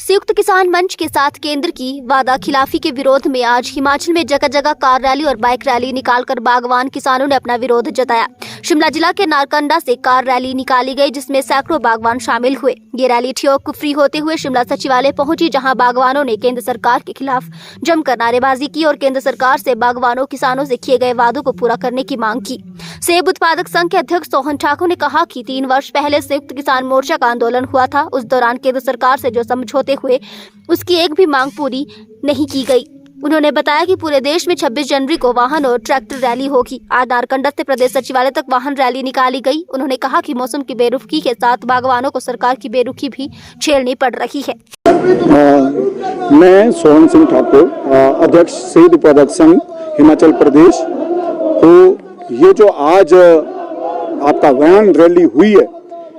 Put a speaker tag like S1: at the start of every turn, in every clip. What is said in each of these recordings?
S1: संयुक्त किसान मंच के साथ केंद्र की वादा खिलाफी के विरोध में आज हिमाचल में जगह जगह कार रैली और बाइक रैली निकालकर बागवान किसानों ने अपना विरोध जताया। शिमला जिला के नारकंडा से कार रैली निकाली गई, जिसमें सैकड़ों बागवान शामिल हुए। ये रैली ठियोग कुफरी होते हुए शिमला सचिवालय पहुंची, जहां बागवानों ने केंद्र सरकार के खिलाफ जमकर नारेबाजी की और केंद्र सरकार से बागवानों किसानों से किए गए वादों को पूरा करने की मांग की। सेब उत्पादक संघ के अध्यक्ष सोहन ठाकुर ने कहा कि 3 वर्ष पहले संयुक्त किसान मोर्चा का आंदोलन हुआ था। उस दौरान केंद्र सरकार से जो समझौते हुए उसकी एक भी मांग पूरी नहीं की गई। उन्होंने बताया कि पूरे देश में 26 जनवरी को वाहन और ट्रैक्टर रैली होगी। आज नारकंडा से प्रदेश सचिवालय तक वाहन रैली निकाली गई। उन्होंने कहा कि मौसम की बेरुखी के साथ बागवानों को सरकार की बेरुखी भी झेलनी पड़ रही है।
S2: मैं सोहन सिंह ठाकुर, अध्यक्ष सेब उत्पादक संघ हिमाचल प्रदेश। तो ये जो आज आपका वाहन रैली हुई है,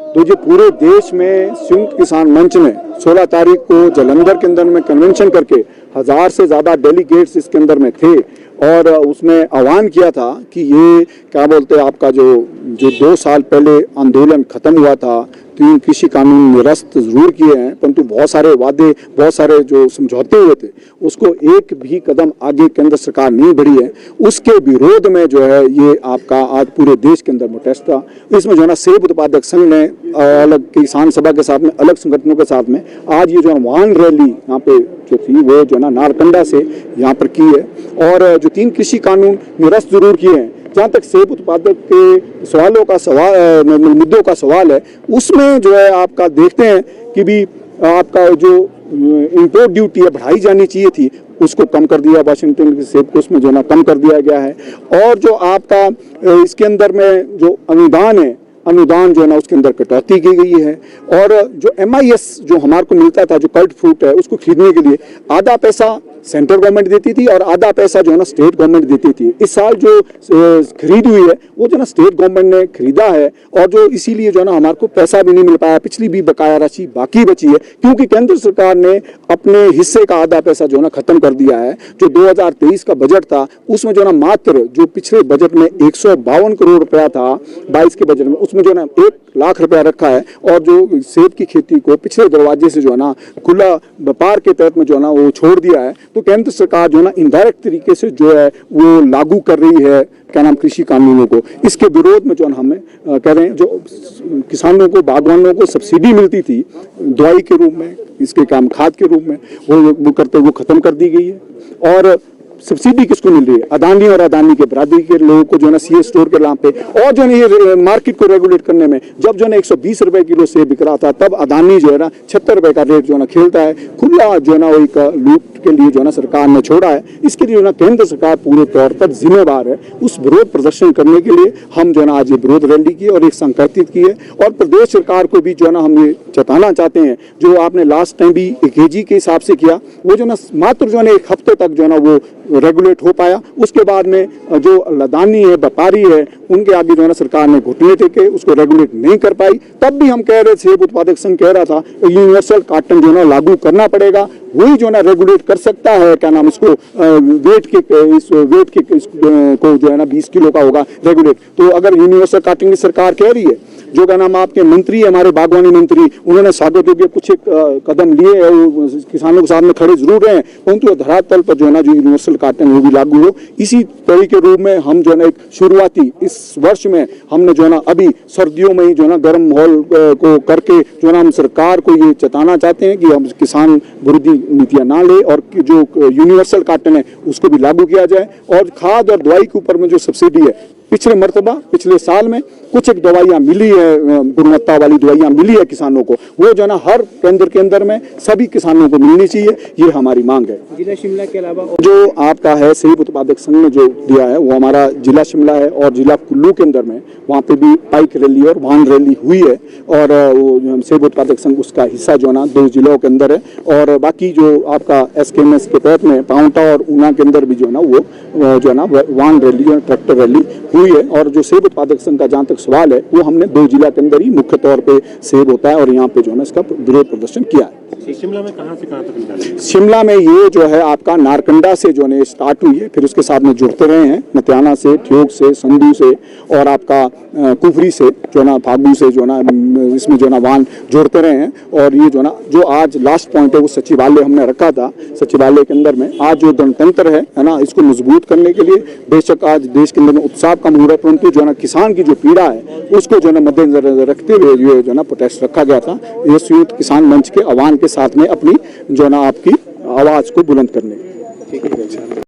S2: तो ये पूरे देश में संयुक्त किसान मंच ने 16 तारीख को जालंधर के अंदर में कन्वेंशन करके 1000 से ज़्यादा डेलीगेट्स इसके अंदर में थे और उसमें आह्वान किया था कि ये क्या बोलते हैं, आपका जो 2 साल पहले आंदोलन खत्म हुआ था, 3 कृषि कानून निरस्त जरूर किए हैं, परंतु बहुत सारे वादे, बहुत सारे जो समझौते हुए थे, उसको एक भी कदम आगे केंद्र सरकार नहीं बढ़ी है। उसके विरोध में जो है ये आपका आज पूरे देश के अंदर प्रोटेस्ट था। इसमें जो है ना सेब उत्पादक संघ ने अलग किसान सभा के साथ में, अलग संगठनों के साथ में आज ये जो वाहन रैली यहाँ पे जो थी वो जो ना नारकंडा से यहाँ पर की है। और जो 3 कृषि कानून निरस्त जरूर किए हैं, जहाँ तक सेब उत्पादक के मुद्दों का सवाल है, उसमें जो है आपका देखते हैं कि भी आपका जो इंपोर्ट ड्यूटी है बढ़ाई जानी चाहिए थी, उसको कम कर दिया। वाशिंगटन के सेब को उसमें जो ना कम कर दिया गया है। और जो आपका इसके अंदर में जो अनुदान जो है ना उसके अंदर कटौती की गई है। और जो MIS जो हमारे को मिलता था, जो कल्ट फ्रूट है, उसको खरीदने के लिए आधा पैसा सेंट्रल गवर्नमेंट देती थी और आधा पैसा जो है ना स्टेट गवर्नमेंट देती थी। इस साल जो खरीद हुई है वो जो ना स्टेट गवर्नमेंट ने खरीदा है और जो इसीलिए जो है ना हमारे को पैसा भी नहीं मिल पाया। पिछली भी बकाया राशि बाकी बची है, क्योंकि केंद्र सरकार ने अपने हिस्से का आधा पैसा जो है ना खत्म कर दिया है। जो 2023 का बजट था, उसमें जो है ना मात्र जो पिछले बजट में 152 करोड़ रुपया था 22 के बजट में, उसमें जो है ना 1 लाख रुपया रखा है। और जो सेब की खेती को पिछले दरवाजे से जो है ना खुला व्यापार के तहत में जो है ना वो छोड़ दिया है। तो केंद्र सरकार जो है ना इनडायरेक्ट तरीके से जो है वो लागू कर रही है क्या नाम कृषि कानूनों को। इसके विरोध में जो है हमें कह रहे हैं, जो किसानों को, बागवानों को सब्सिडी मिलती थी दवाई के रूप में, इसके काम खाद के रूप में, वो करते वो खत्म कर दी गई है। और सब्सिडी किसको मिल रही है? अदानी और अदानी के बरादरी के लोगों को जो है ना CA स्टोर के नाम पे। और जो है ये मार्केट को रेगुलेट करने में, जब जो है ना 120 रुपए किलो सेब बिक रहा था, तब अदानी जो है ना 76 रुपए का रेट जो है ना खेलता है। खुला जो है ना वो एक लूट के लिए जो है ना सरकार ने छोड़ा है। इसके लिए जो है ना केंद्र सरकार पूरे तौर पर जिम्मेवार है। उस विरोध प्रदर्शन करने के लिए हम जो है ना आज ये विरोध रैली की और एक संगठित की है। और प्रदेश सरकार को भी जो है ना हम ये जताना चाहते हैं, जो आपने लास्ट टाइम भी KG के हिसाब से किया, वो जो ना मात्र जो है ना 1 हफ्ते तक जो है ना वो रेगुलेट हो पाया। उसके बाद में जो लदानी है, व्यापारी है, उनके आगे जो है ना सरकार ने घुटने टेके, उसको रेगुलेट नहीं कर पाई। तब भी हम कह रहे थे, सेब उत्पादक संघ कह रहा था, यूनिवर्सल कार्टन जो है ना लागू करना पड़ेगा, वही जो है ना रेगुलेट कर सकता है क्या नाम इसको वेट के को जो है ना 20 किलो का होगा रेगुलेट। तो अगर यूनिवर्सल कार्टन की सरकार कह रही है, जो क्या नाम आपके मंत्री है, हमारे बागवानी मंत्री, उन्होंने स्वागत योग्य कुछ कदम लिए है, वो किसानों के सामने खड़े जरूर रहे हैं, परंतु धरातल पर जो है ना जो यूनिवर्सल कार्टन वो भी लागू हो। इसी तरीके रूप में हम जो है ना एक शुरुआती इस वर्ष में हमने जो है ना अभी सर्दियों में ही जो है ना गर्म माहौल को करके जो है ना हम सरकार को ये चेताना चाहते हैं कि हम किसान विरोधी नीतियां ना ले और जो यूनिवर्सल कार्टन है उसको भी लागू किया जाए। और खाद और दवाई के ऊपर में जो सब्सिडी है, पिछले साल में कुछ एक दवाइयाँ मिली है, गुणवत्ता वाली दवाइयाँ मिली है किसानों को, वो जो है ना हर केंद्र के अंदर में सभी किसानों को मिलनी चाहिए, ये हमारी मांग है।
S3: जिला शिमला के अलावा
S2: जो आपका है सेब उत्पादक संघ ने जो दिया है, वो हमारा जिला शिमला है और जिला कुल्लू के अंदर में, वहाँ पे भी बाइक रैली और वाहन रैली हुई है। और वो सेब उत्पादक संघ उसका हिस्सा जो है ना 2 जिलों के अंदर है। और बाकी जो आपका SKMS के तहत में पांवटा और ऊना के अंदर भी जो है ना वो जो है ना वाहन रैली और ट्रैक्टर रैली हुई है। और जो सेब उत्पादक संघ का जहाँ तक सवाल है, वो हमने 2 जिला के अंदर ही मुख्य तौर पे सेब होता है और यहाँ पे जो है ना इसका विरोध प्रदर्शन किया है।
S3: शिमला में कहाँ से कहाँ तक निकाले?
S2: शिमला में ये जो है आपका नारकंडा से जो है स्टार्ट हुई है, फिर उसके साथ में जुड़ते रहे हैं नत्याना से, ठियोग से, संधू से और आपका कुफरी से जो ना फागू से जो ना इसमें जो ना वाहन जोड़ते रहे हैं। और ये जो ना जो आज लास्ट पॉइंट है वो सचिवालय हमने रखा था, सचिवालय के अंदर में आज जो गणतंत्र है ना, इसको मजबूत करने के लिए बेशक आज देश के अंदर में उत्सव का मुहूर्त, परंतु जो ना किसान की जो पीड़ा है उसको जो ना मद्देनजर रखते हुए ये जो ना प्रोटेस्ट रखा गया था, ये संयुक्त किसान मंच के आह्वान के साथ में अपनी जो ना आपकी आवाज को बुलंद करने।